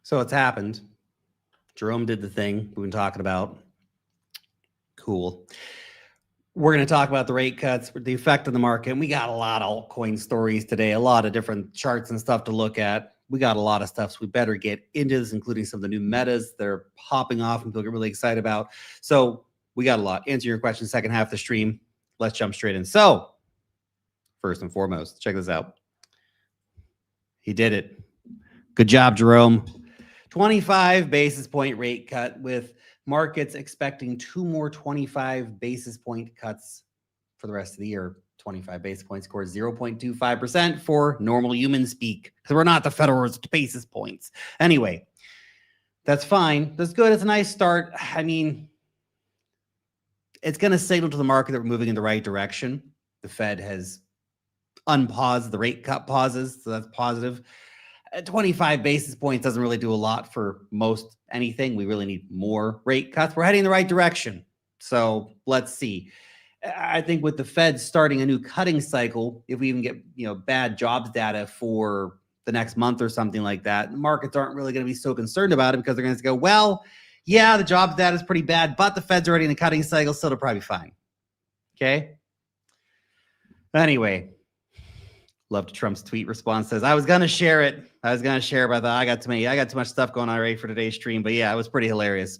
So it's happened. Jerome did the thing we've been talking about. Cool. We're going to talk about the rate cuts, the effect of the market. And we got a lot of altcoin stories today, a lot of different charts and stuff to look at. We got a lot of stuff, so we better get into this, including some of the new metas that are popping off and people get really excited about. So we got a lot. Answer your question, second half of the stream. Let's jump straight in. So first and foremost, check this out. He did it. Good job, Jerome. 25 basis point rate cut, with markets expecting 2 more 25 basis point cuts for the rest of the year. 25 basis points scores 0.25% for normal human speak, because we're not the Federal basis points. Anyway, that's fine. That's good. It's a nice start. I mean, it's going to signal to the market that we're moving in the right direction. The Fed has unpaused the rate cut pauses, so that's positive. 25 basis points doesn't really do a lot for most anything. We really need more rate cuts. We're heading in the right direction. So let's see. I think with the Fed starting a new cutting cycle, if we even get bad jobs data for the next month or something like that, markets aren't really going to be so concerned about it, because they're going to go, well, yeah, the jobs data is pretty bad, but the Fed's already in a cutting cycle, so it'll probably be fine. Okay. Anyway. Loved Trump's tweet response. Says, I was going to share it. But I thought I got too much stuff going on already for today's stream. But yeah, it was pretty hilarious.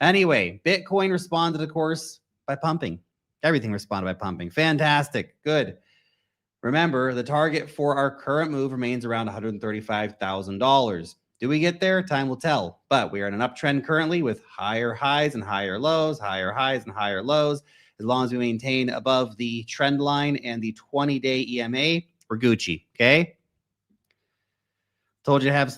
Anyway, Bitcoin responded, of course, by pumping. Everything responded by pumping. Fantastic. Good. Remember, the target for our current move remains around $135,000. Do we get there? Time will tell. But we are in an uptrend currently with higher highs and higher lows, higher highs and higher lows. As long as we maintain above the trend line and the 20-day EMA, we're Gucci, okay? Told you to have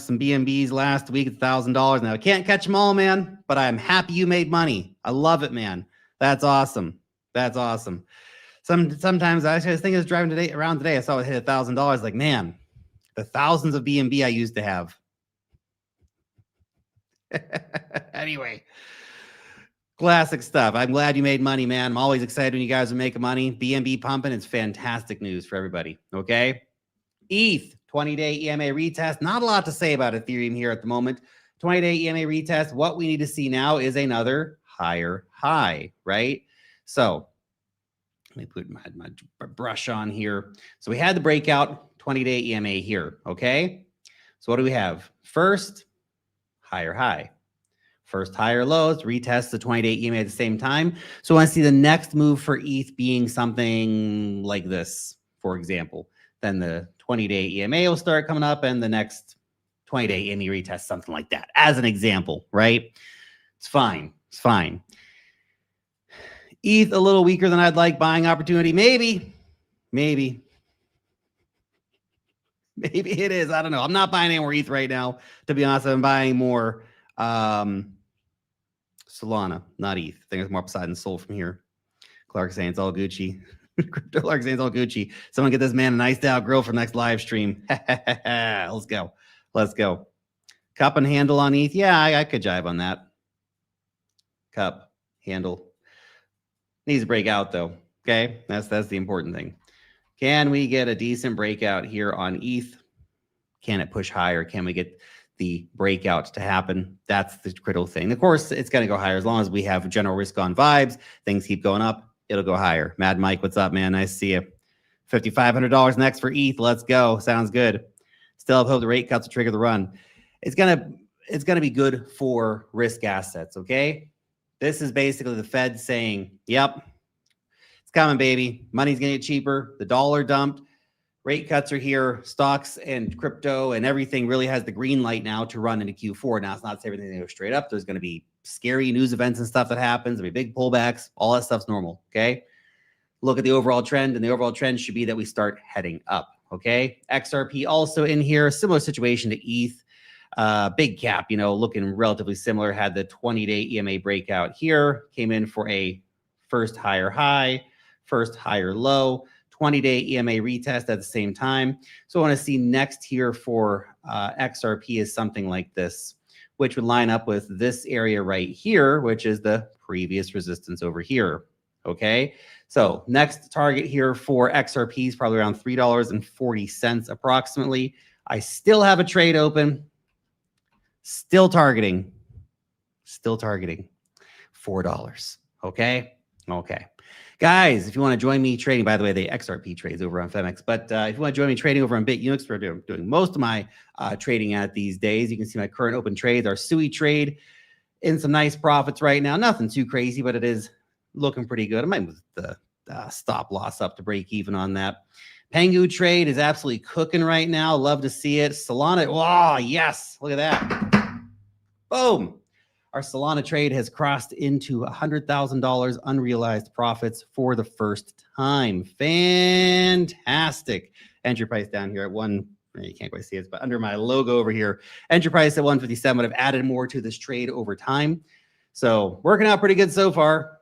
some BNBs last week at $1,000. Now I can't catch them all, man, but I'm happy you made money. I love it, man. That's awesome. That's awesome. Sometimes I was thinking, I was driving around today. I saw it hit $1,000. Like, man, the thousands of BNB I used to have. Anyway. Classic stuff. I'm glad you made money, man. I'm always excited when you guys are making money. BNB pumping. It's fantastic news for everybody. Okay. ETH, 20-day EMA retest. Not a lot to say about Ethereum here at the moment. 20-day EMA retest. What we need to see now is another higher high, right? So let me put my brush on here. So we had the breakout 20-day EMA here. Okay. So what do we have? First, higher high. First higher lows, retest the 20-day EMA at the same time. So I want to see the next move for ETH being something like this, for example. Then the 20-day EMA will start coming up, and the next 20-day EMA retest, something like that, as an example, right? It's fine. It's fine. ETH a little weaker than I'd like. Buying opportunity, maybe it is. I don't know. I'm not buying any more ETH right now. To be honest, I'm buying more Solana, not ETH. I think there's more upside in Sol from here. Clark saying it's all Gucci. Crypto Clark saying it's all Gucci. Someone get this man a nice out grill for next live stream. Let's go. Let's go. Cup and handle on ETH. Yeah, I could jive on that. Cup, handle. Needs to break out though. Okay, that's the important thing. Can we get a decent breakout here on ETH? Can it push higher? Can we get the breakout to happen? That's the critical thing. Of course, it's going to go higher as long as we have general risk on vibes. Things keep going up. It'll go higher. Mad Mike, what's up, man? Nice to see you. $5,500 next for ETH. Let's go. Sounds good. Still have hope the rate cuts will trigger the run. It's gonna be good for risk assets. Okay, this is basically the Fed saying, "Yep, it's coming, baby. Money's gonna get cheaper. The dollar dumped. Rate cuts are here. Stocks and crypto and everything really has the green light now to run into Q4. Now, it's not to say everything goes straight up. There's going to be scary news events and stuff that happens. There'll be big pullbacks. All that stuff's normal, okay? Look at the overall trend, and the overall trend should be that we start heading up, okay? XRP also in here. Similar situation to ETH. Big cap, looking relatively similar. Had the 20-day EMA breakout here. Came in for a first higher high, first higher low. 20-day EMA retest at the same time. So I want to see next here for XRP is something like this, which would line up with this area right here, which is the previous resistance over here. Okay, so next target here for XRP is probably around $3.40 approximately. I still have a trade open. Still targeting $4. Okay. Guys, if you want to join me trading, by the way, the XRP trades over on Femex, but if you want to join me trading over on BitUnix, we're doing most of my trading at these days. You can see my current open trades, our SUI trade in some nice profits right now. Nothing too crazy, but it is looking pretty good. I might move the stop loss up to break even on that. PENGU trade is absolutely cooking right now. Love to see it. Solana, oh, yes. Look at that. Boom. Our Solana trade has crossed into $100,000 unrealized profits for the first time. Fantastic. Entry price down here at you can't quite see it, but under my logo over here, entry price at 157. But I've added more to this trade over time. So working out pretty good so far.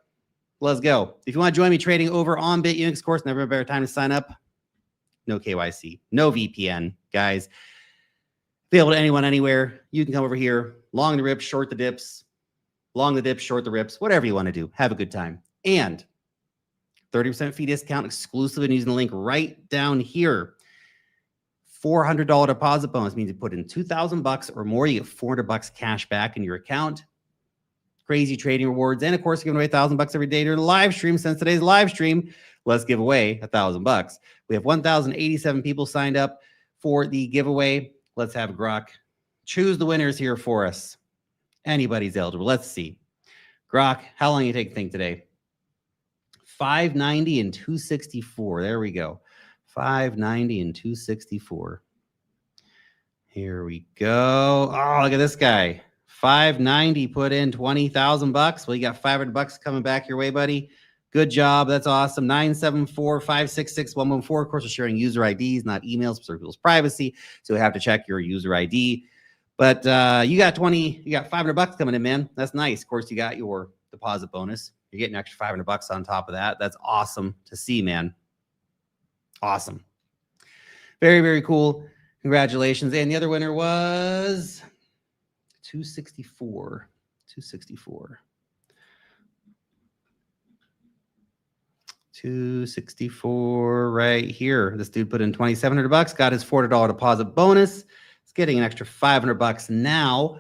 Let's go. If you want to join me trading over on BitUnix, of course, never a better time to sign up. No KYC, no VPN, guys. Available to anyone, anywhere. You can come over here, long the rips, short the dips, long the dips, short the rips, whatever you want to do. Have a good time. And 30% fee discount exclusive and using the link right down here. $400 deposit bonus means you put in $2,000 or more, you get $400 cash back in your account. Crazy trading rewards. And of course, giving away $1,000 every day during the live stream. Since today's live stream, let's give away $1,000. We have 1,087 people signed up for the giveaway. Let's have Grok choose the winners here for us. Anybody's eligible. Let's see. Grok, how long do you take to think today? 590 and 264. There we go. 590 and 264. Here we go. Oh, look at this guy. 590 put in $20,000. Well, you got $500 coming back your way, buddy. Good job. That's awesome. 974-566-114. Of course, we're sharing user IDs, not emails for people's privacy. So you have to check your user ID. But you got $500 coming in, man. That's nice. Of course, you got your deposit bonus. You're getting an extra $500 on top of that. That's awesome to see, man. Awesome. Very, very cool. Congratulations. And the other winner was 264. 264 right here. This dude put in $2,700, got his $400 deposit bonus. He's getting an extra $500 now.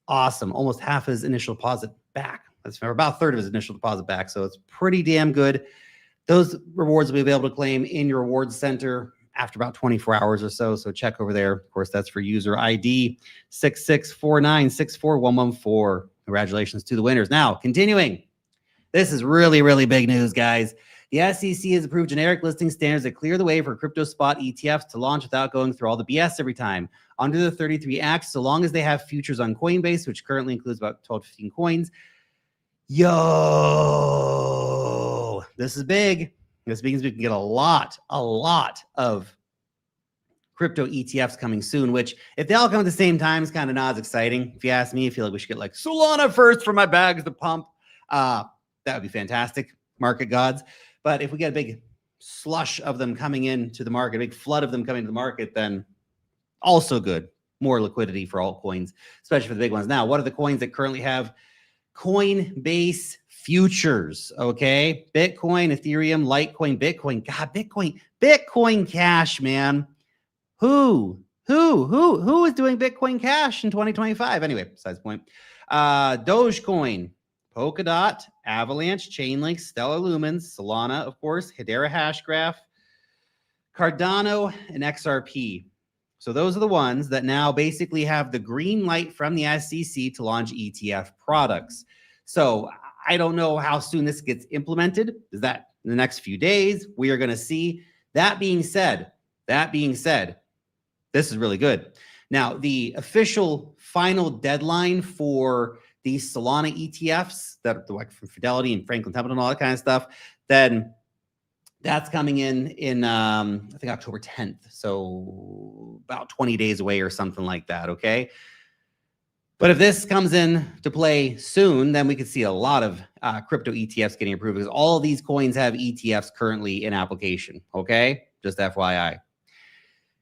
Awesome. Almost half his initial deposit back. That's about a third of his initial deposit back. So it's pretty damn good. Those rewards will be available to claim in your rewards center after about 24 hours or so. So check over there. Of course, that's for user ID 6649641114. Congratulations to the winners. Now, continuing. This is really, really big news, guys. The SEC has approved generic listing standards that clear the way for crypto spot ETFs to launch without going through all the BS every time. Under the 33 Act, so long as they have futures on Coinbase, which currently includes about 12 to 15 coins. Yo, this is big. This means we can get a lot of crypto ETFs coming soon, which if they all come at the same time, is kind of not as exciting. If you ask me, I feel like we should get like Solana first for my bags to pump. That would be fantastic, market gods. But if we get a big slush of them coming into the market, a big flood of them coming to the market, then also good. More liquidity for altcoins, especially for the big ones. Now, what are the coins that currently have Coinbase futures? Okay. Bitcoin, Ethereum, Litecoin, Bitcoin. God, Bitcoin Cash, man. Who is doing Bitcoin Cash in 2025? Anyway, besides the point. Dogecoin, Polkadot, Avalanche, Chainlink, Stellar Lumens, Solana, of course, Hedera Hashgraph, Cardano, and XRP. So those are the ones that now basically have the green light from the SEC to launch ETF products. So I don't know how soon this gets implemented. Is that in the next few days? We are going to see. That being said, this is really good. Now, the official final deadline for these Solana ETFs that are like from Fidelity and Franklin Templeton and all that kind of stuff, then that's coming in I think October 10th. So about 20 days away or something like that. Okay. But if this comes in to play soon, then we could see a lot of crypto ETFs getting approved because all of these coins have ETFs currently in application. Okay. Just FYI.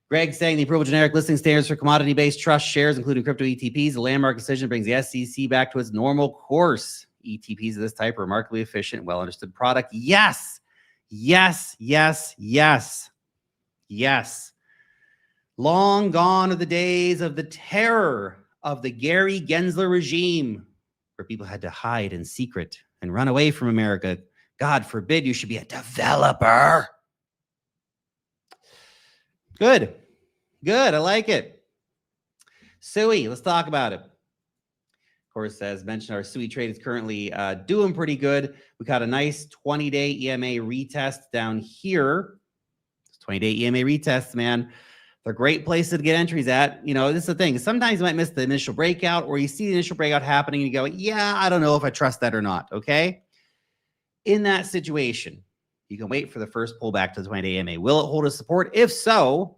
Greg saying the approval generic listing standards for commodity-based trust shares, including crypto ETPs, the landmark decision brings the SEC back to its normal course. ETPs of this type are remarkably efficient, well-understood product. Yes. Long gone are the days of the terror of the Gary Gensler regime, where people had to hide in secret and run away from America. God forbid you should be a developer. Good. Good. I like it. SUI, let's talk about it. Of course, as mentioned, our SUI trade is currently doing pretty good. We got a nice 20-day EMA retest down here. 20-day EMA retests, man. They're great places to get entries at. You know, this is the thing. Sometimes you might miss the initial breakout, or you see the initial breakout happening and you go, yeah, I don't know if I trust that or not, okay? In that situation, you can wait for the first pullback to the 20-day EMA. Will it hold a support? If so,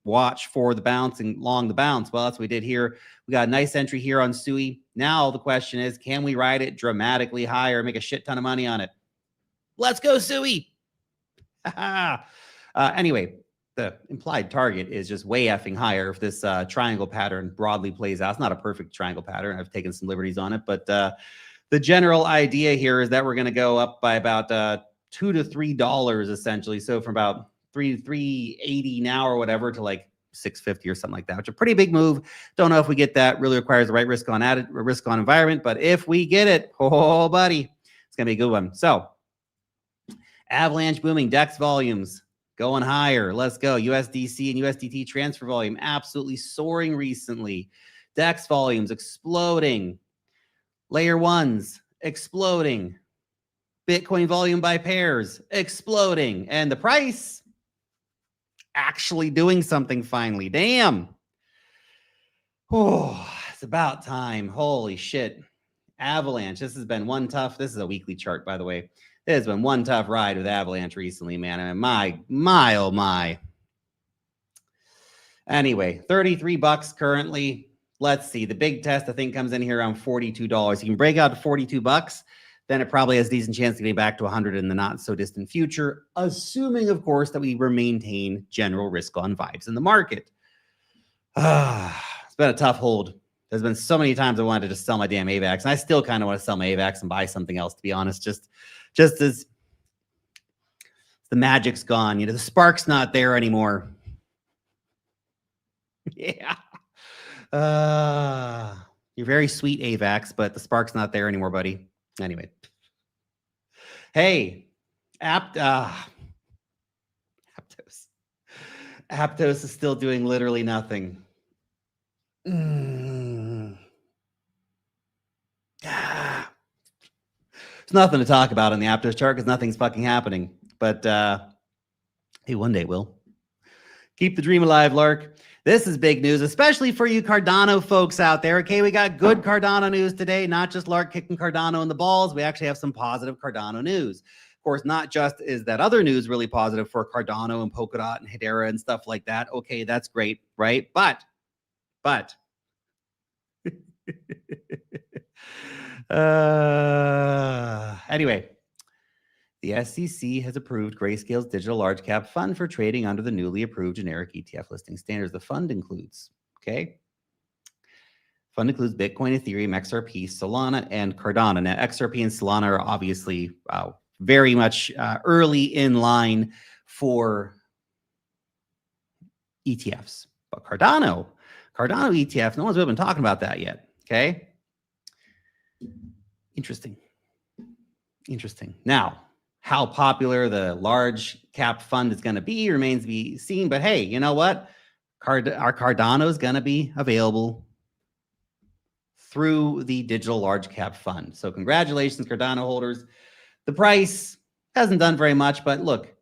watch for the bounce and long the bounce. Well, that's what we did here. We got a nice entry here on SUI. Now the question is, can we ride it dramatically higher, make a shit ton of money on it? Let's go, SUI. Anyway, the implied target is just way effing higher if this triangle pattern broadly plays out. It's not a perfect triangle pattern. I've taken some liberties on it, but the general idea here is that we're going to go up by about $2 to $3 essentially. So from about $3.80 now or whatever to like $6.50 or something like that, which is a pretty big move. Don't know if we get that. Really requires the right risk on environment, but if we get it, oh buddy, it's gonna be a good one. So avalanche booming, DEX volumes going higher. Let's go. USDC and USDT transfer volume absolutely soaring recently. DEX volumes exploding. Layer ones exploding. Bitcoin volume by pairs exploding. And the price actually doing something finally. Damn. Oh, it's about time. Holy shit. Avalanche. This has been one tough. This is a weekly chart, by the way. It has been one tough ride with Avalanche recently, man. I mean, my, oh my. Anyway, 33 bucks currently. Let's see. The big test, I think, comes in here around $42. You can break out to 42 bucks. Then it probably has a decent chance to get back to 100 in the not so distant future, assuming, of course, that we maintain general risk on vibes in the market. It's been a tough hold. There's been so many times I wanted to just sell my damn AVAX, and I still kind of want to sell my AVAX and buy something else, to be honest. Just as the magic's gone, you know, the spark's not there anymore. Yeah. You're very sweet, AVAX, but the spark's not there anymore, buddy. Anyway. Hey, Aptos. Aptos is still doing literally nothing. There's nothing to talk about on the Aptos chart because nothing's fucking happening. But hey, one day it will. Keep the dream alive, Lark. This is big news, especially for you Cardano folks out there. Okay, we got good Cardano news today, not just Lark kicking Cardano in the balls. We actually have some positive Cardano news. Of course, not just is that other news really positive for Cardano and Polkadot and Hedera and stuff like that. Okay, that's great, right? But anyway, the SEC has approved Grayscale's digital large cap fund for trading under the newly approved generic ETF listing standards. The fund includes, Bitcoin, Ethereum, XRP, Solana, and Cardano. Now, XRP and Solana are obviously very much early in line for ETFs. But Cardano ETF, no one's really been talking about that yet, okay? Interesting. Now, how popular the large cap fund is going to be remains to be seen. But hey, you know what? Our Cardano is going to be available through the digital large cap fund. So congratulations, Cardano holders. The price hasn't done very much, but look,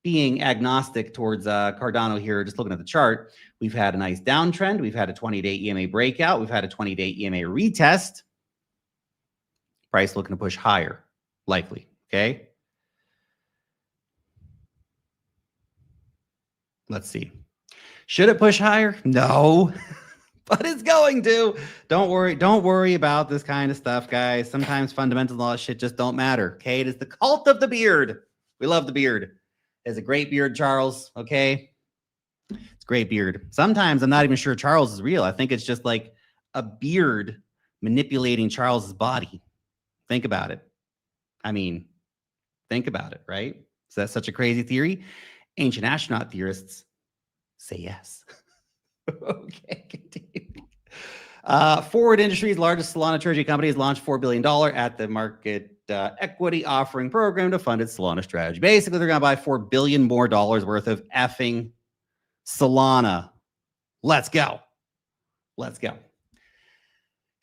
being agnostic towards Cardano here, just looking at the chart, we've had a nice downtrend. We've had a 20-day EMA breakout. We've had a 20-day EMA retest. Price looking to push higher, likely, okay? Let's see. Should it push higher? No, but it's going to. Don't worry about this kind of stuff, guys. Sometimes fundamentals and all that shit just don't matter, okay? It is the cult of the beard. We love the beard. It's a great beard, Charles, okay? It's a great beard. Sometimes I'm not even sure Charles is real. I think it's just like a beard manipulating Charles's body. Think about it. I mean, think about it, right? Is that such a crazy theory? Ancient astronaut theorists say yes. Okay, continue. Forward Industries, largest Solana treasury company, has launched $4 billion at the market equity offering program to fund its Solana strategy. Basically, they're going to buy $4 billion more worth of effing Solana. Let's go. Let's go.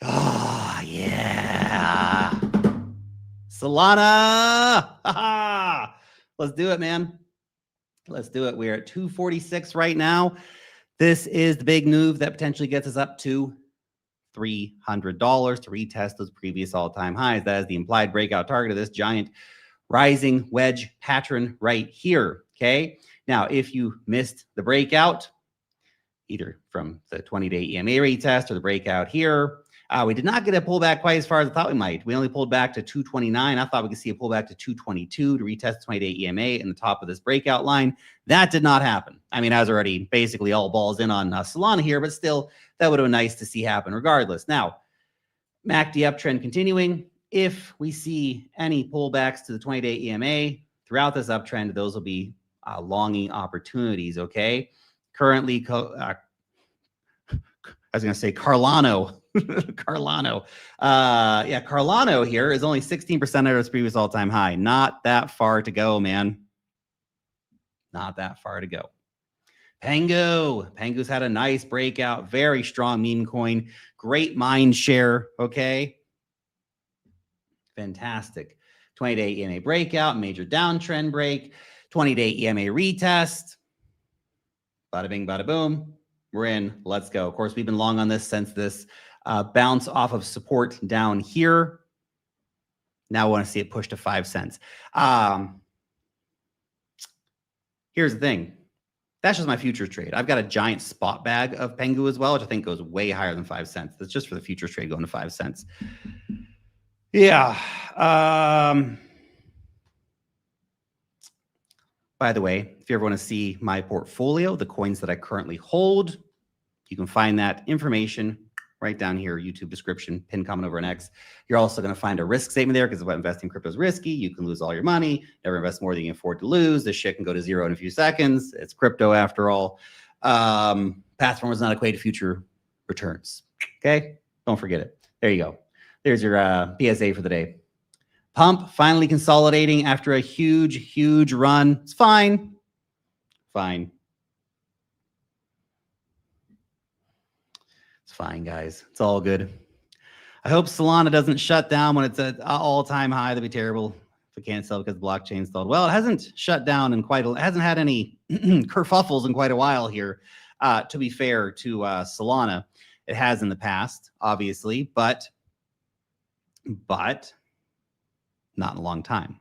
Oh, yeah. Solana. Let's do it, man. Let's do it. We're at 246 right now. This is the big move that potentially gets us up to $300 to retest those previous all-time highs. That is the implied breakout target of this giant rising wedge pattern right here. Okay. Now, if you missed the breakout, either from the 20-day EMA retest or the breakout here, we did not get a pullback quite as far as I thought we might. We only pulled back to 229. I thought we could see a pullback to 222 to retest 20-day EMA in the top of this breakout line. That did not happen. I mean, I was already basically all balls in on Solana here, but still, that would have been nice to see happen regardless. Now, MACD uptrend continuing. If we see any pullbacks to the 20-day EMA throughout this uptrend, those will be longing opportunities, okay? Currently, I was going to say Carlano. Carlano. Yeah, Carlano here is only 16% of its previous all-time high. Not that far to go, man. Not that far to go. PENGU. PENGU's had a nice breakout. Very strong meme coin. Great mind share, okay? Fantastic. 20-day EMA breakout, major downtrend break, 20-day EMA retest. Bada bing, bada boom. We're in. Let's go. Of course, we've been long on this since this bounce off of support down here. Now I want to see it push to 5 cents. Here's the thing. That's just my futures trade. I've got a giant spot bag of PENGU as well, which I think goes way higher than 5 cents. That's just for the futures trade going to 5 cents. Yeah. By the way, if you ever want to see my portfolio, the coins that I currently hold, you can find that information right down here, YouTube description, pin comment over an X. You're also going to find a risk statement there because investing in crypto is risky. You can lose all your money. Never invest more than you can afford to lose. This shit can go to zero in a few seconds. It's crypto after all. Past performance does not equate to future returns. Okay? Don't forget it. There you go. There's your PSA for the day. Pump finally consolidating after a huge, huge run. It's fine. Fine. It's fine, guys. It's all good. I hope Solana doesn't shut down when it's at all-time high. That'd be terrible if it can't sell because the blockchain stalled. Well, it hasn't shut down in quite a, it hasn't had any kerfuffles in quite a while here. To be fair to Solana, it has in the past, obviously, but not in a long time.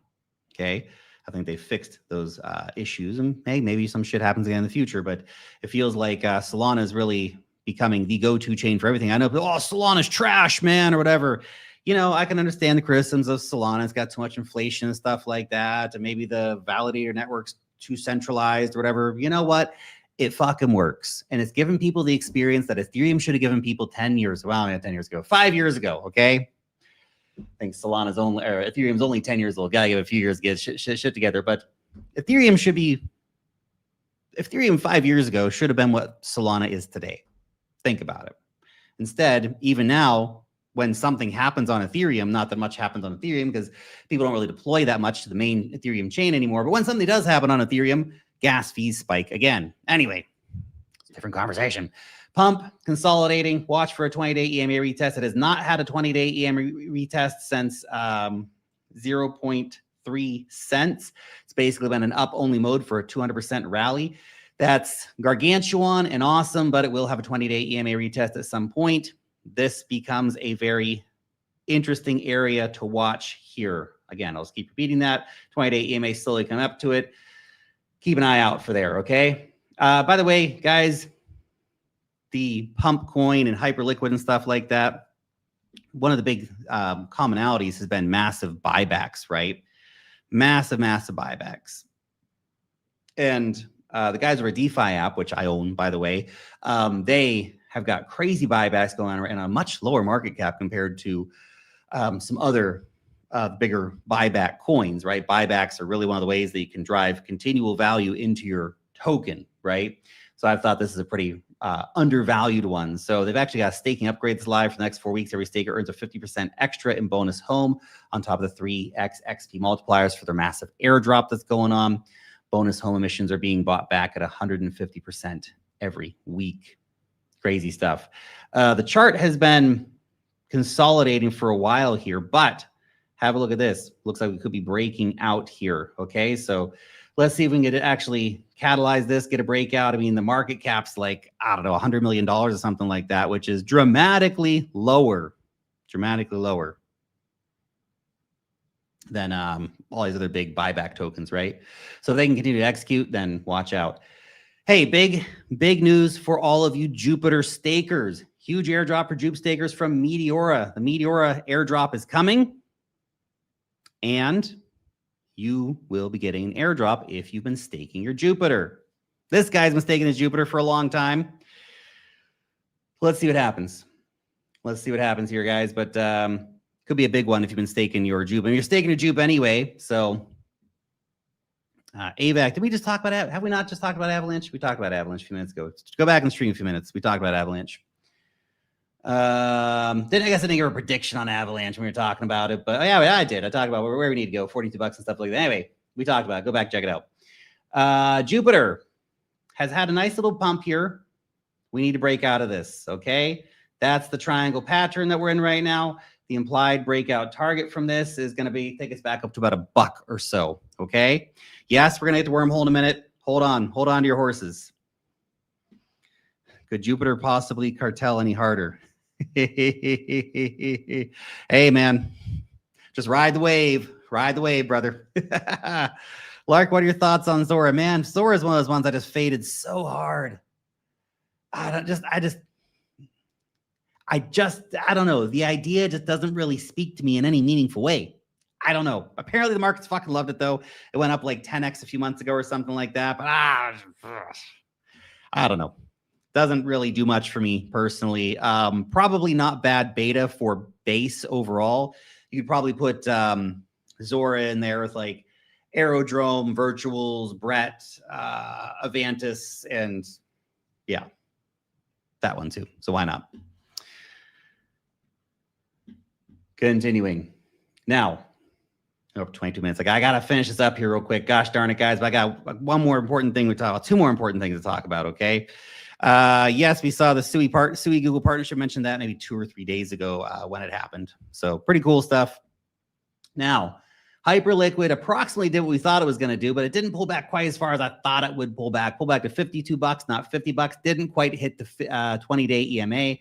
Okay. I think they fixed those issues, and maybe some shit happens again in the future, but it feels like Solana is really becoming the go-to chain for everything. I know, oh, Solana's trash, man, or whatever. You know, I can understand the criticisms of Solana. It's got too much inflation and stuff like that, and maybe the validator network's too centralized or whatever. You know what? It fucking works. And it's given people the experience that Ethereum should have given people 10 years, well, not 10 years ago, 5 years ago, okay? I think Solana's only, or Ethereum's only 10 years old. Gotta give it a few years to get shit together. But Ethereum 5 years ago should have been what Solana is today. Think about it. Instead, even now, when something happens on Ethereum, not that much happens on Ethereum because people don't really deploy that much to the main Ethereum chain anymore. But when something does happen on Ethereum, gas fees spike again. Anyway, it's a different conversation. Pump consolidating. Watch for a 20-day EMA retest. It has not had a 20-day EMA retest since 0.3 cents. It's basically been an up-only mode for a 200% rally. That's gargantuan and awesome, but it will have a 20-day EMA retest at some point. This becomes a very interesting area to watch here. Again, I'll just keep repeating that. 20-day EMA slowly coming up to it. Keep an eye out for there, okay? By the way, guys, the pump coin and hyperliquid and stuff like that, one of the big commonalities has been massive buybacks, right? Massive buybacks. And the guys over at DeFi app, which I own, by the way, they have got crazy buybacks going on and a much lower market cap compared to some other bigger buyback coins, right? Buybacks are really one of the ways that you can drive continual value into your token, right? So I thought this is a pretty undervalued ones. So they've actually got staking upgrades live for the next 4 weeks. Every staker earns a 50% extra in bonus home on top of the 3x XP multipliers for their massive airdrop that's going on. Bonus home emissions are being bought back at 150% every week. Crazy stuff. The chart has been consolidating for a while here, but have a look at this. Looks like we could be breaking out here. Okay, so let's see if we can get it actually catalyze this, get a breakout. I mean, the market cap's like, I don't know, $100 million or something like that, which is dramatically lower than all these other big buyback tokens, right? So if they can continue to execute, then watch out. Hey, big news for all of you Jupiter stakers. Huge airdrop for Jupe stakers from Meteora. The Meteora airdrop is coming, and you will be getting an airdrop if you've been staking your Jupiter. This guy's been staking his Jupiter for a long time. Let's see what happens. Let's see what happens here, guys. But could be a big one if you've been staking your Jupe. And you're staking your Jupe anyway. So AVAC, did we just talk about, have we not just talked about Avalanche? We talked about Avalanche a few minutes ago. Go back and stream a few minutes. We talked about Avalanche. I guess I didn't give a prediction on Avalanche when we were talking about it, but yeah, I did. I talked about where we need to go, $42 and stuff like that. Anyway, we talked about it. Go back, check it out. Jupiter has had a nice little pump here. We need to break out of this. Okay. That's the triangle pattern that we're in right now. The implied breakout target from this is going to take us back up to about $1 or so. Okay. Yes, we're going to hit the wormhole in a minute. Hold on to your horses. Could Jupiter possibly cartel any harder? Hey, man, just ride the wave, brother. Lark, what are your thoughts on Zora? Man, Zora is one of those ones I just faded so hard. I don't know. The idea just doesn't really speak to me in any meaningful way. I don't know. Apparently the market's fucking loved it though. It went up like 10x a few months ago or something like that. But I don't know. Doesn't really do much for me personally. Probably not bad beta for base overall. You could probably put Zora in there with like Aerodrome, Virtuals, Brett, Avantis, and yeah, that one too. So why not? Continuing. Now, over 22 minutes. Like, I got to finish this up here real quick. Gosh darn it, guys. But I got one more important thing to talk about. Two more important things to talk about, okay? Yes, we saw the Sui Google partnership. Mentioned that maybe 2 or 3 days ago when it happened. So pretty cool stuff. Now, Hyperliquid approximately did what we thought it was going to do, but it didn't pull back quite as far as I thought it would pull back. Pull back to $52, not $50. Didn't quite hit the 20-day EMA,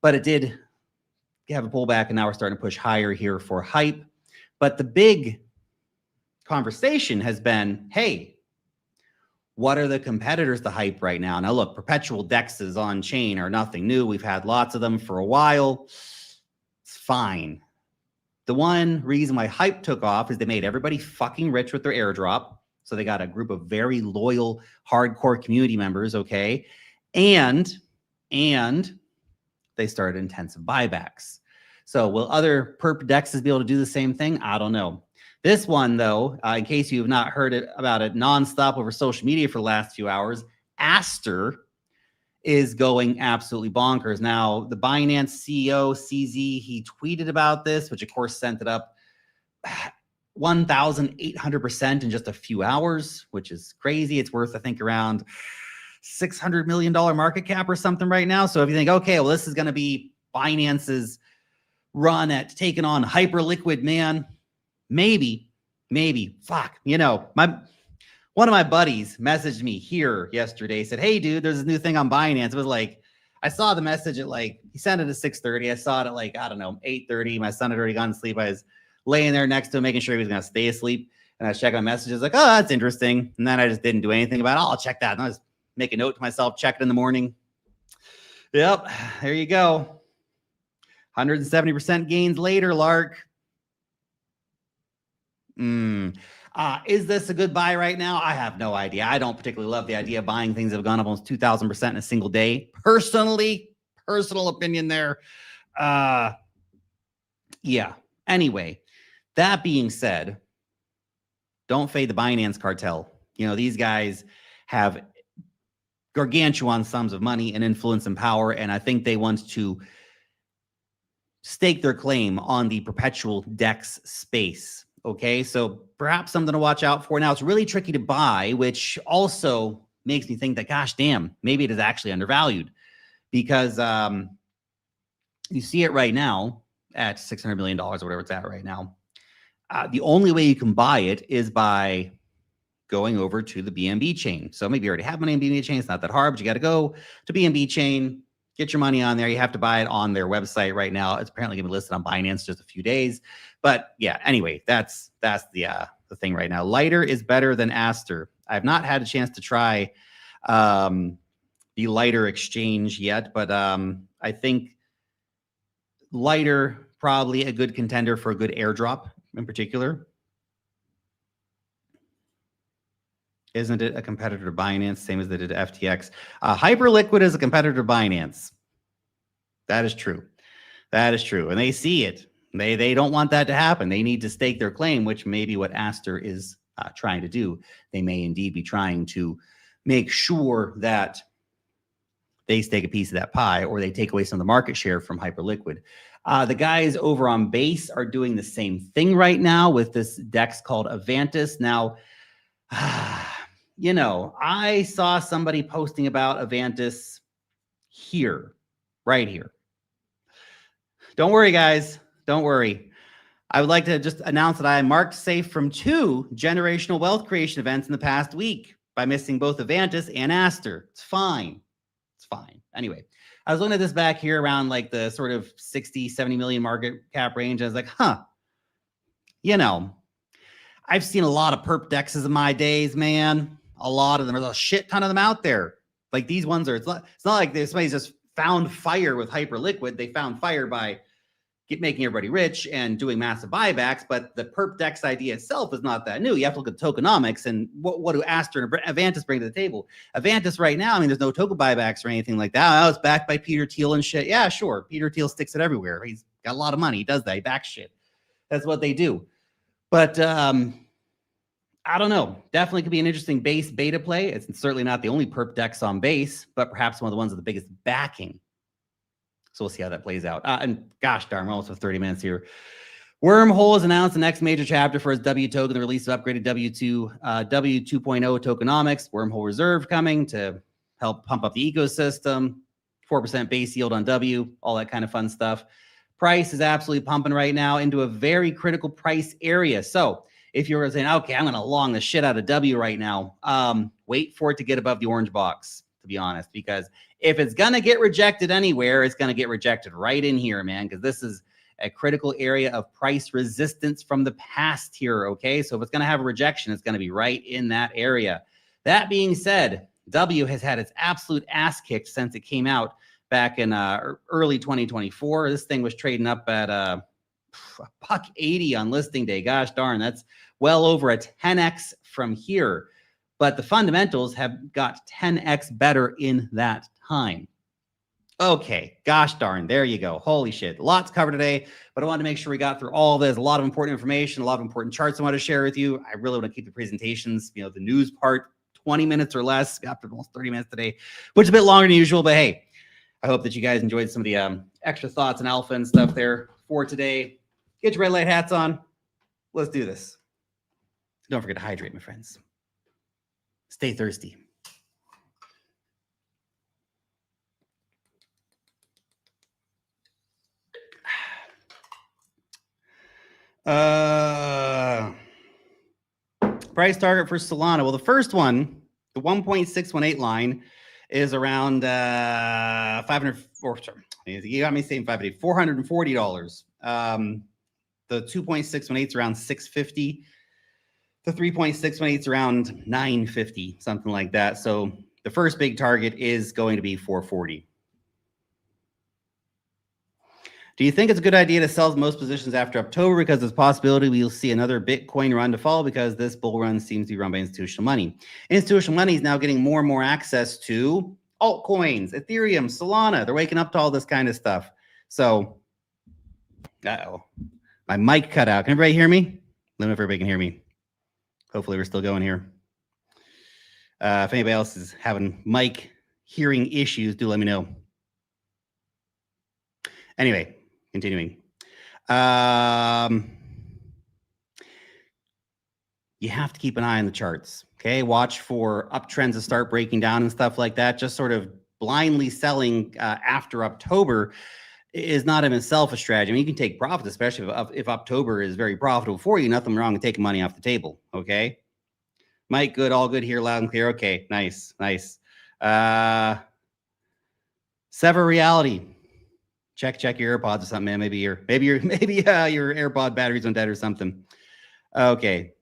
but it did have a pullback, and now we're starting to push higher here for Hype. But the big conversation has been, hey, what are the competitors to Hype right now? Now, look, Perpetual DEXs on chain are nothing new. We've had lots of them for a while. It's fine. The one reason why Hype took off is they made everybody fucking rich with their airdrop. So they got a group of very loyal, hardcore community members, okay? And they started intensive buybacks. So will other perp DEXs be able to do the same thing? I don't know. This one, though, in case you have not heard about it nonstop over social media for the last few hours, Aster is going absolutely bonkers. Now, the Binance CEO, CZ, he tweeted about this, which, of course, sent it up 1,800% in just a few hours, which is crazy. It's worth, I think, around $600 million market cap or something right now. So if you think, okay, well, this is going to be Binance's run at taking on Hyperliquid, man, maybe, fuck, you know, one of my buddies messaged me here yesterday, said, hey, dude, there's a new thing on Binance. It was like, I saw the message at like, he sent it at 6:30. I saw it at like, I don't know, 8:30. My son had already gone to sleep. I was laying there next to him, making sure he was going to stay asleep. And I was checking my messages like, oh, that's interesting. And then I just didn't do anything about it. Oh, I'll check that. And I was make a note to myself, check it in the morning. Yep, there you go. 170% gains later, Lark. Is this a good buy right now? I have no idea. I don't particularly love the idea of buying things that have gone up almost 2,000% in a single day. Personal opinion there. Yeah. Anyway, that being said, don't fade the Binance cartel. You know, these guys have gargantuan sums of money and influence and power. And I think they want to stake their claim on the perpetual DEX space. Okay, so perhaps something to watch out for. Now, it's really tricky to buy, which also makes me think that, gosh, damn, maybe it is actually undervalued, because you see it right now at $600 million or whatever it's at right now. The only way you can buy it is by going over to the BNB chain. So maybe you already have money in BNB chain. It's not that hard, but you got to go to BNB chain, get your money on there. You have to buy it on their website right now. It's apparently going to be listed on Binance just a few days. But yeah, anyway, that's the thing right now. Lighter is better than Aster. I've not had a chance to try the Lighter exchange yet, but I think Lighter probably a good contender for a good airdrop in particular. Isn't it a competitor to Binance, same as they did to FTX? Hyperliquid is a competitor to Binance. That is true. That is true. And they see it. They don't want that to happen. They need to stake their claim, which may be what Aster is trying to do. They may indeed be trying to make sure that they stake a piece of that pie, or they take away some of the market share from Hyperliquid. The guys over on Base are doing the same thing right now with this DEX called Avantis. Now, you know, I saw somebody posting about Avantis here, right here. Don't worry, guys. Don't worry. I would like to just announce that I marked safe from 2 generational wealth creation events in the past week by missing both Avantis and Aster. It's fine. It's fine. Anyway, I was looking at this back here around like the sort of 60, 70 million market cap range. I was like, you know, I've seen a lot of perp DEXs in my days, man. A lot of them. There's a shit ton of them out there. Like these ones are, it's not like somebody's just found fire with Hyperliquid. They found fire by making everybody rich and doing massive buybacks, but the perp DEX idea itself is not that new. You have to look at tokenomics and what do Aster and Avantis bring to the table. Avantis right now, I mean, there's no token buybacks or anything like that. Oh, it's backed by Peter Thiel and shit. Yeah, sure. Peter Thiel sticks it everywhere. He's got a lot of money. He does that. He backs shit. That's what they do. But I don't know. Definitely could be an interesting base beta play. It's certainly not the only perp DEX on base, but perhaps one of the ones with the biggest backing. So we'll see how that plays out. And gosh darn, we're almost for 30 minutes here. Wormhole has announced the next major chapter for its W token, the release of upgraded W2.0 tokenomics, Wormhole Reserve coming to help pump up the ecosystem, 4% base yield on W, all that kind of fun stuff. Price is absolutely pumping right now into a very critical price area. So if you're saying, okay, I'm going to long the shit out of W right now, wait for it to get above the orange box, to be honest, because if it's going to get rejected anywhere, it's going to get rejected right in here, man, because this is a critical area of price resistance from the past here, okay? So if it's going to have a rejection, it's going to be right in that area. That being said, W has had its absolute ass kicked since it came out back in early 2024. This thing was trading up at $1.80 on listing day. Gosh darn, that's well over a 10x from here. But the fundamentals have got 10x better in that time. Okay, gosh darn, there you go. Holy shit, lots covered today, but I wanted to make sure we got through all this. A lot of important information, a lot of important charts I want to share with you. I really want to keep the presentations, you know, the news part, 20 minutes or less, after almost 30 minutes today, which is a bit longer than usual, but hey, I hope that you guys enjoyed some of the extra thoughts and alpha and stuff there for today. Get your red light hats on. Let's do this. Don't forget to hydrate, my friends. Stay thirsty. Price target for Solana. Well, the first one, the 1.618 line, is around 500. Or sorry, you got me saying 580. $440. The 2.618 is around 650. The 3.618 is around 950, something like that. So the first big target is going to be 440. Do you think it's a good idea to sell most positions after October because there's a possibility we'll see another Bitcoin run to fall because this bull run seems to be run by institutional money? Institutional money is now getting more and more access to altcoins, Ethereum, Solana. They're waking up to all this kind of stuff. So, uh-oh. My mic cut out. Can everybody hear me? Let me know if everybody can hear me. Hopefully we're still going here. If anybody else is having mic hearing issues, do let me know. Anyway, continuing. You have to keep an eye on the charts. Okay, watch for uptrends to start breaking down and stuff like that. Just sort of blindly selling after October is not in itself a strategy. I mean, you can take profits, especially if October is very profitable for you. Nothing wrong with taking money off the table. Okay, Mike, good, all good here, loud and clear. Okay, nice, nice. Sever reality. Check your AirPods or something, man. Maybe your AirPod batteries went dead or something. Okay.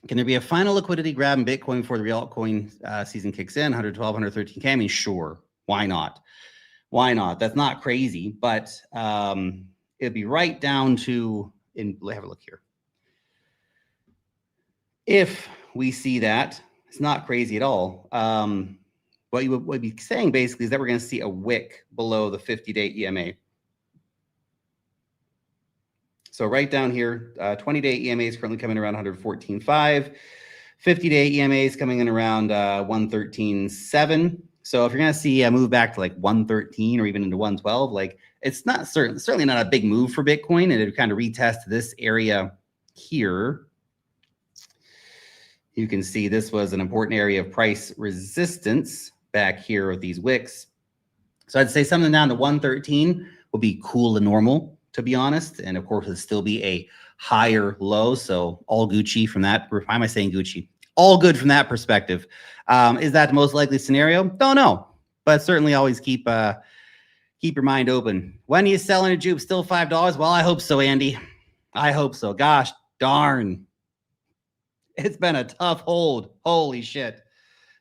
Can there be a final liquidity grab in Bitcoin before the real altcoin season kicks in? 112, 113K? I mean, sure. Why not? Why not? That's not crazy, but it'd be right down to, have a look here. If we see that, it's not crazy at all. What you would be saying basically is that we're going to see a wick below the 50-day EMA. So right down here, 20-day EMA is currently coming around 114.5. 50-day EMA is coming in around 113.7. So if you're going to see a move back to like 113 or even into 112, like it's not certainly not a big move for Bitcoin, and it kind of retest this area here. You can see this was an important area of price resistance back here with these wicks. So I'd say something down to 113 will be cool and normal, to be honest. And of course, it'll still be a higher low. So all Gucci from that. Why am I saying Gucci? All good from that perspective. Is that the most likely scenario? Don't know, but certainly always keep your mind open. When are you selling a Jupe? Still $5? Well, I hope so, Andy. I hope so. Gosh darn. It's been a tough hold. Holy shit.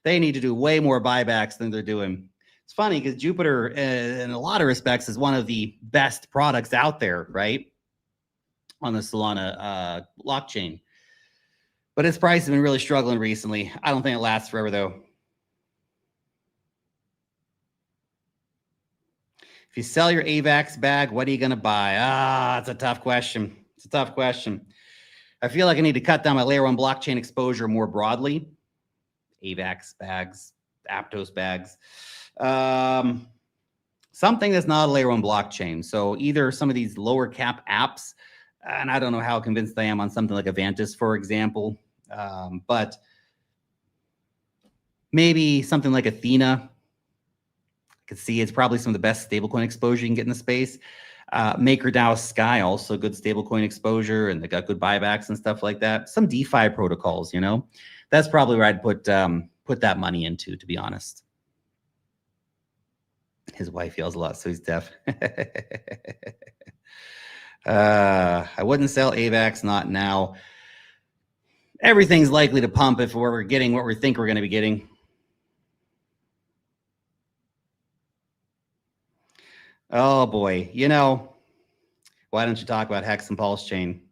They need to do way more buybacks than they're doing. It's funny because Jupiter, in a lot of respects, is one of the best products out there, right? On the Solana blockchain. But its price has been really struggling recently. I don't think it lasts forever, though. If you sell your AVAX bag, what are you going to buy? It's a tough question. It's a tough question. I feel like I need to cut down my layer 1 blockchain exposure more broadly. AVAX bags, Aptos bags. Something that's not a layer 1 blockchain. So either some of these lower cap apps, and I don't know how convinced I am on something like Avantis, for example, but maybe something like Athena. I could see it's probably some of the best stablecoin exposure you can get in the space. MakerDAO Sky, also good stablecoin exposure, and they got good buybacks and stuff like that. Some DeFi protocols, you know, that's probably where I'd put that money into, to be honest. His wife yells a lot, so he's deaf. I wouldn't sell AVAX, not now. Everything's likely to pump if we're getting what we think we're going to be getting. Oh boy, you know, why don't you talk about Hex and Pulse Chain?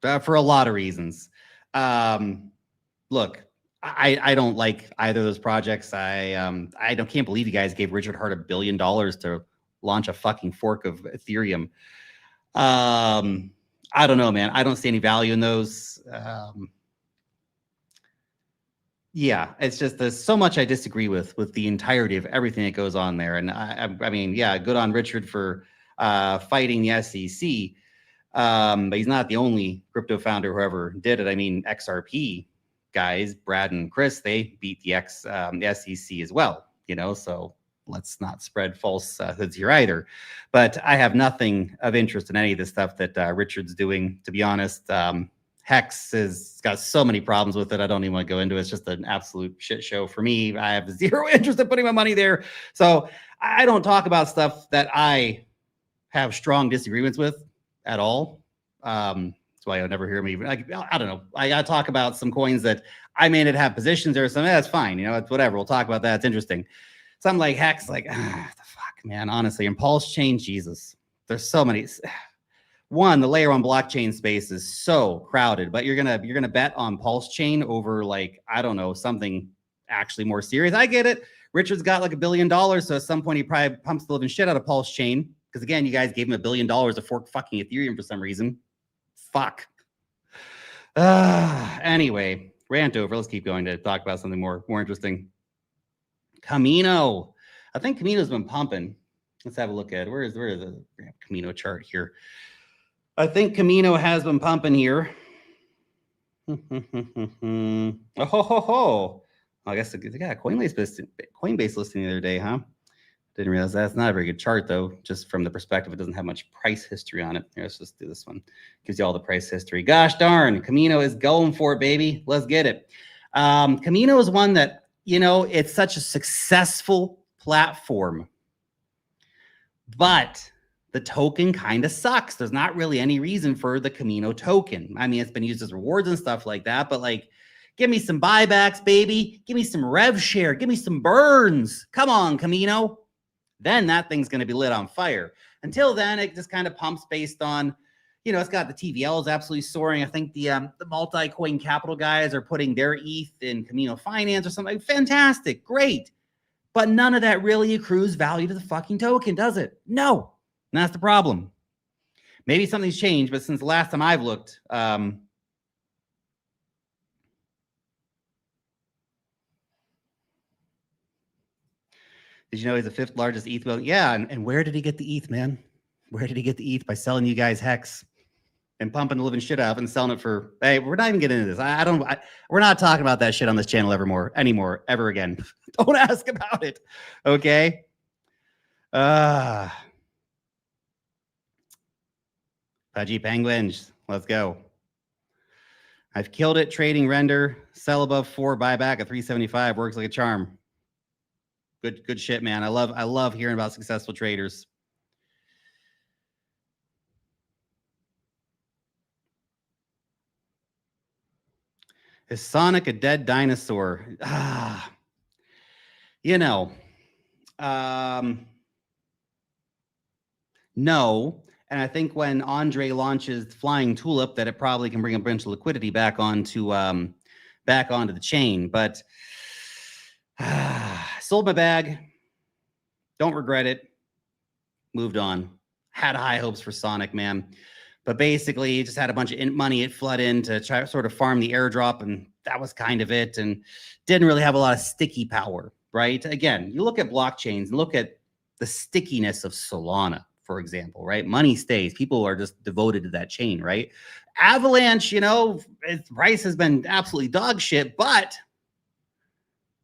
For a lot of reasons. Look, I don't like either of those projects. I can't believe you guys gave Richard Hart $1 billion to launch a fucking fork of Ethereum. I don't know, man. I don't see any value in those. Yeah, it's just there's so much I disagree with the entirety of everything that goes on there. And I mean, yeah, good on Richard for fighting the SEC. But he's not the only crypto founder who ever did it. I mean, XRP guys, Brad and Chris, they beat the SEC as well, you know, so let's not spread false hoods here either. But I have nothing of interest in any of the stuff that Richard's doing, to be honest. Hex has got so many problems with it. I don't even want to go into it. It's just an absolute shit show for me. I have zero interest in putting my money there. So I don't talk about stuff that I have strong disagreements with at all. That's why you'll never hear me. I don't know. I talk about some coins that I may not have positions or something. That's fine. You know, it's whatever. We'll talk about that. It's interesting. Something like Hex, like, the fuck, man, honestly. And Pulse Chain, Jesus. There's so many. One, the layer 1 blockchain space is so crowded, but you're gonna bet on Pulse Chain over, like, I don't know, something actually more serious. I get it. Richard's got like $1 billion, so at some point he probably pumps the living shit out of Pulse Chain. Because again, you guys gave him $1 billion to fork fucking Ethereum for some reason. Fuck. Anyway, rant over. Let's keep going to talk about something more interesting. Camino. I think Camino's been pumping. Let's have a look at it. Where is the Camino chart here? I think Camino has been pumping here. Oh, ho, ho, ho. I guess they got a Coinbase listing the other day, huh? Didn't realize that's not a very good chart, though, just from the perspective it doesn't have much price history on it. Here, let's just do this one. Gives you all the price history. Gosh darn, Camino is going for it, baby. Let's get it. Camino is one that, you know, it's such a successful platform, but the token kind of sucks. There's not really any reason for the Camino token. I mean, it's been used as rewards and stuff like that, but like, give me some buybacks, baby. Give me some rev share. Give me some burns. Come on, Camino. Then that thing's going to be lit on fire. Until then, it just kind of pumps based on, you know, it's got the TVLs absolutely soaring. I think the multi-coin capital guys are putting their ETH in Camino Finance or something. Fantastic. Great. But none of that really accrues value to the fucking token, does it? No. And that's the problem. Maybe something's changed, but since the last time I've looked, did you know he's the 5th largest ETH building? Yeah, and where did he get the ETH, man? Where did he get the ETH? By selling you guys Hex and pumping the living shit out and selling it for, hey, we're not even getting into this. We're not talking about that shit on this channel ever again. Don't ask about it, okay? Pudgy Penguins, let's go. I've killed it trading render, sell above 4, buyback at 375, works like a charm. Good shit, man. I love hearing about successful traders. Is Sonic a dead dinosaur? You know, no. And I think when Andre launches Flying Tulip, that it probably can bring a bunch of liquidity back onto the chain. But sold my bag. Don't regret it. Moved on. Had high hopes for Sonic, man. But basically, just had a bunch of money it flood in to try to sort of farm the airdrop, and that was kind of it. And didn't really have a lot of sticky power, right? Again, you look at blockchains and look at the stickiness of Solana, for example, right? Money stays. People are just devoted to that chain, right? Avalanche, you know, its price has been absolutely dog shit, but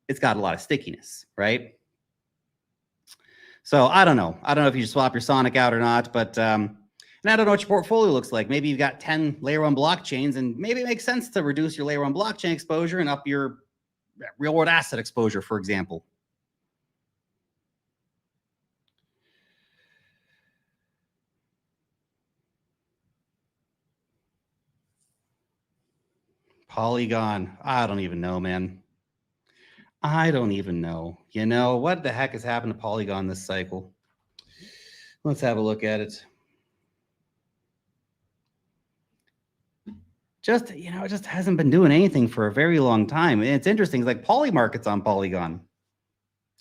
it's got a lot of stickiness, right? So I don't know. I don't know if you should swap your Sonic out or not, but and I don't know what your portfolio looks like. Maybe you've got 10 layer 1 blockchains, and maybe it makes sense to reduce your layer 1 blockchain exposure and up your real world asset exposure, for example. Polygon. I don't even know, man. I don't even know. You know, what the heck has happened to Polygon this cycle? Let's have a look at it. Just, you know, it just hasn't been doing anything for a very long time. And it's interesting. It's like Polymarket's on Polygon.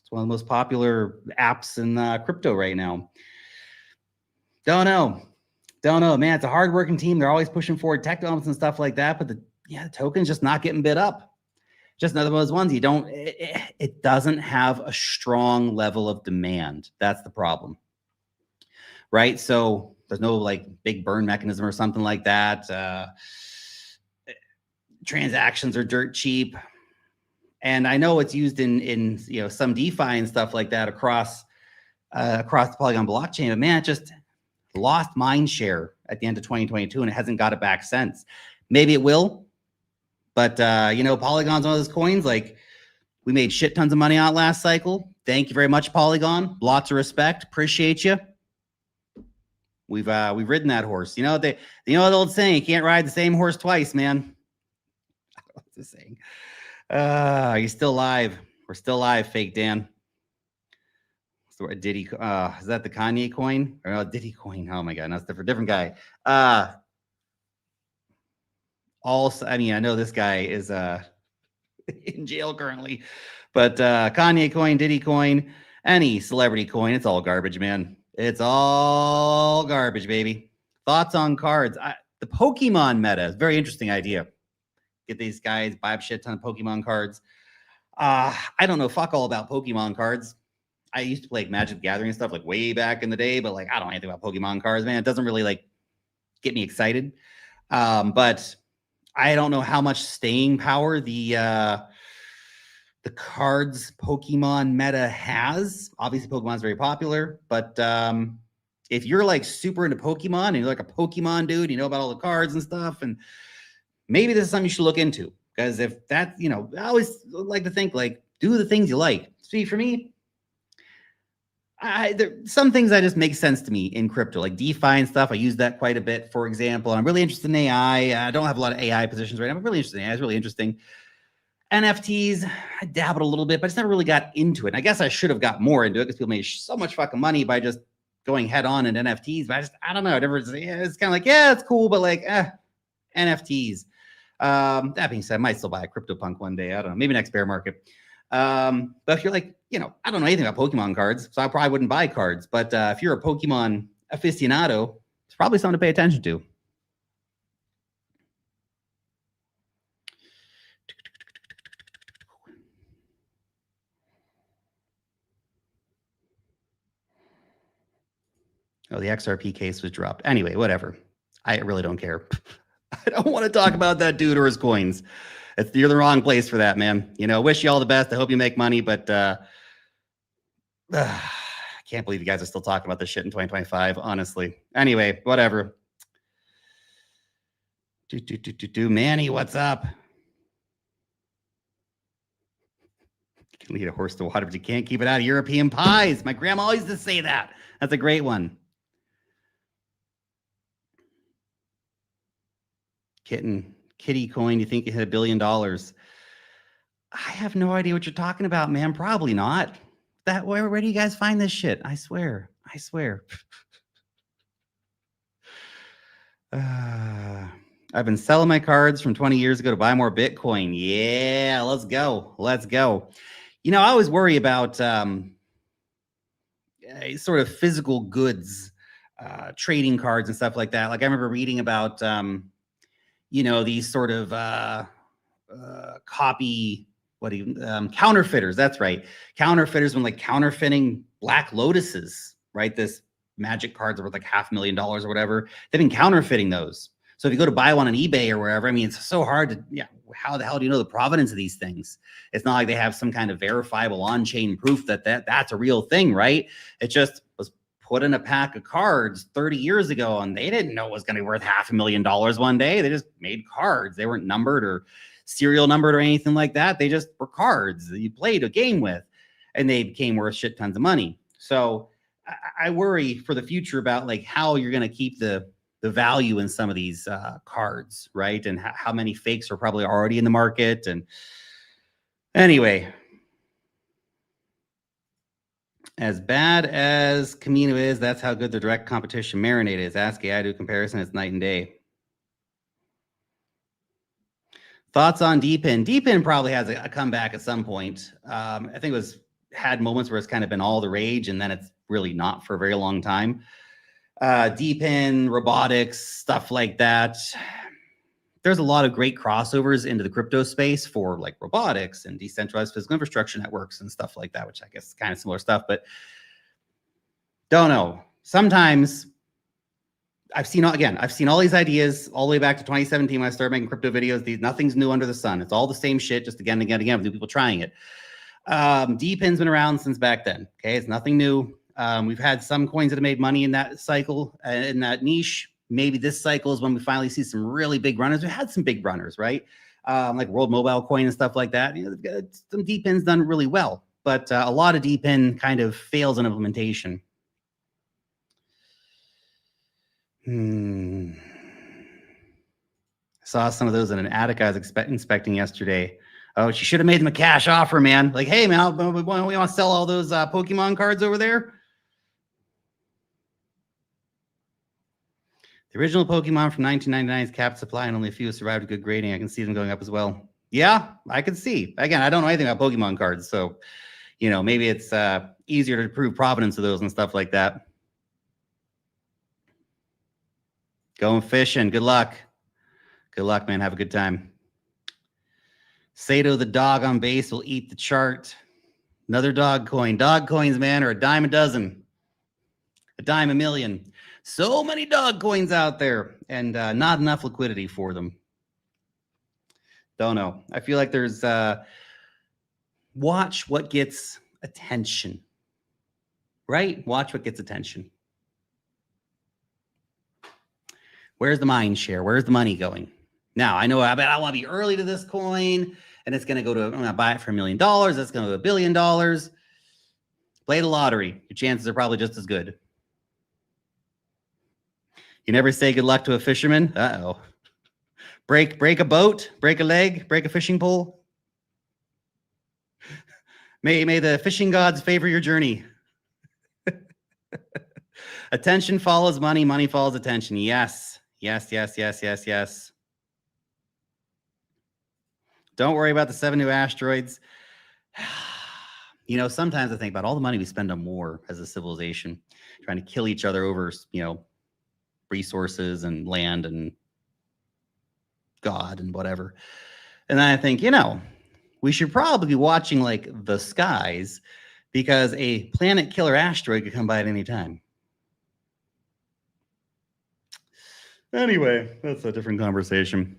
It's one of the most popular apps in crypto right now. Don't know, man. It's a hardworking team. They're always pushing forward tech developments and stuff like that. But the token's just not getting bid up. Just another one of those ones you don't. It doesn't have a strong level of demand. That's the problem, right? So there's no like big burn mechanism or something like that. Transactions are dirt cheap, and I know it's used in you know some DeFi and stuff like that across the Polygon blockchain. But man, it just lost mind share at the end of 2022, and it hasn't got it back since. Maybe it will. But, you know, Polygon's one of those coins, like we made shit tons of money out last cycle. Thank you very much, Polygon. Lots of respect. Appreciate you. We've ridden that horse. You know, the old saying, you can't ride the same horse twice, man. What's the saying? Are you still alive? We're still alive, fake Dan. So Diddy, is that the Kanye coin? Or Diddy coin? Oh my God, that's a different guy. I mean, I know this guy is in jail currently, but Kanye coin, Diddy coin, any celebrity coin, it's all garbage, man. It's all garbage, baby. Thoughts on cards? The Pokemon meta is a very interesting idea. Get these guys, buy a shit ton of Pokemon cards. I don't know fuck all about Pokemon cards. I used to play like Magic the Gathering and stuff like way back in the day, but like I don't know anything about Pokemon cards, man. It doesn't really like get me excited. But I don't know how much staying power the cards Pokemon meta has. Obviously, Pokemon's very popular, but if you're like super into Pokemon and you're like a Pokemon dude, you know about all the cards and stuff, and maybe this is something you should look into. Because if that, you know, I always like to think like do the things you like. See, for me, some things that just make sense to me in crypto, like DeFi and stuff. I use that quite a bit, for example. And I'm really interested in AI. I don't have a lot of AI positions right now. I'm really interested in AI. It's really interesting. NFTs, I dabbled a little bit, but I just never really got into it. And I guess I should have got more into it because people made so much fucking money by just going head on into NFTs. But I don't know. It's kind of like, yeah, it's cool, but like, NFTs. That being said, I might still buy a CryptoPunk one day. I don't know, maybe next bear market. But if you're like, you know, I don't know anything about Pokemon cards, so I probably wouldn't buy cards. But if you're a Pokemon aficionado, it's probably something to pay attention to. Oh, the XRP case was dropped. Anyway, whatever. I really don't care. I don't want to talk about that dude or his coins. You're the wrong place for that, man. You know, wish you all the best. I hope you make money, but I can't believe you guys are still talking about this shit in 2025, honestly. Anyway, whatever. Manny, what's up? You can lead a horse to water, but you can't keep it out of European pies. My grandma always used to say that. That's a great one. Kitty coin, you think you hit $1 billion? I have no idea what you're talking about, man. Probably not. Where do you guys find this shit? I swear. I've been selling my cards from 20 years ago to buy more Bitcoin. Yeah, let's go. You know, I always worry about sort of physical goods, trading cards and stuff like that. Like I remember reading about, you know, these sort of counterfeiters. That's right. Counterfeiters when like counterfeiting Black Lotuses, right? This magic cards are worth like $500,000 or whatever. They've been counterfeiting those. So if you go to buy one on eBay or wherever, I mean, it's so hard to, how the hell do you know the provenance of these things? It's not like they have some kind of verifiable on-chain proof that's a real thing, right? It just was put in a pack of cards 30 years ago and they didn't know it was going to be worth $500,000 one day. They just made cards. They weren't numbered or serial numbered or anything like that. They just were cards that you played a game with and they became worth shit tons of money. So I worry for the future about like how you're going to keep the value in some of these cards, right? And how many fakes are probably already in the market. And anyway, as bad as Camino is, that's how good the direct competition Marinade is. Ask AI to comparison, it's night and day. Thoughts on DPIN? DPIN probably has a comeback at some point. I think it had moments where it's kind of been all the rage, and then it's really not for a very long time. DPIN, robotics, stuff like that. There's a lot of great crossovers into the crypto space for like robotics and decentralized physical infrastructure networks and stuff like that, which I guess is kind of similar stuff, but don't know. Sometimes I've seen all these ideas all the way back to 2017 when I started making crypto videos. Nothing's new under the sun. It's all the same shit, just again and again and again with new people trying it. DPIN's been around since back then. Okay, it's nothing new. We've had some coins that have made money in that cycle, in that niche. Maybe this cycle is when we finally see some really big runners. We had some big runners, right? Like World Mobile Coin and stuff like that. You know, some DPIN's done really well, but a lot of DPIN kind of fails in implementation. Saw some of those in an attic I was inspecting yesterday. Oh, she should have made them a cash offer, man. Like, hey, man, we want to sell all those Pokemon cards over there. The original Pokemon from 1999 is capped supply and only a few survived a good grading. I can see them going up as well. Yeah, I can see. Again, I don't know anything about Pokemon cards, so, you know, maybe it's easier to prove provenance of those and stuff like that. Going fishing. Good luck. Good luck, man. Have a good time. Sato the dog on base will eat the chart. Another dog coin. Dog coins, man, are a dime a dozen. A dime a million. So many dog coins out there, and not enough liquidity for them. Don't know. I feel like there's watch what gets attention, right? Watch what gets attention. Where's the mind share? Where's the money going? Now, I know I bet I want to be early to this coin, and it's going to go to, I'm going to buy it for $1 million. That's going to go to $1 billion. Play the lottery. Your chances are probably just as good. You never say good luck to a fisherman. Uh-oh. Break a boat, break a leg, break a fishing pole. May the fishing gods favor your journey. Attention follows money, money follows attention. Yes. Yes, yes, yes, yes, yes. Don't worry about the 7 new asteroids. You know, sometimes I think about all the money we spend on war as a civilization, trying to kill each other over, you know, resources and land and God and whatever. And then I think, you know, we should probably be watching like the skies, because a planet killer asteroid could come by at any time. Anyway, that's a different conversation.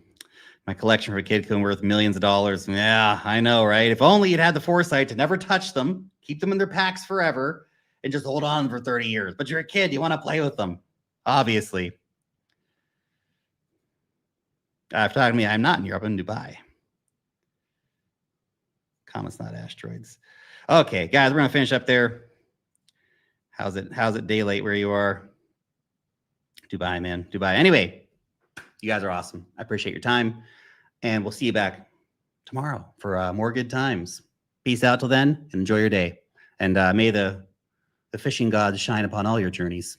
My collection for a kid could be worth millions of dollars. Yeah, I know, right? If only you'd had the foresight to never touch them, keep them in their packs forever, and just hold on for 30 years. But you're a kid, you want to play with them, obviously. If you're talking to me, I'm not in Europe, I'm in Dubai. Comets, not asteroids. Okay, guys, we're gonna finish up there. How's it daylight where you are? Dubai, man, Dubai. Anyway, you guys are awesome. I appreciate your time, and we'll see you back tomorrow for more good times. Peace out till then, and enjoy your day. And may the fishing gods shine upon all your journeys.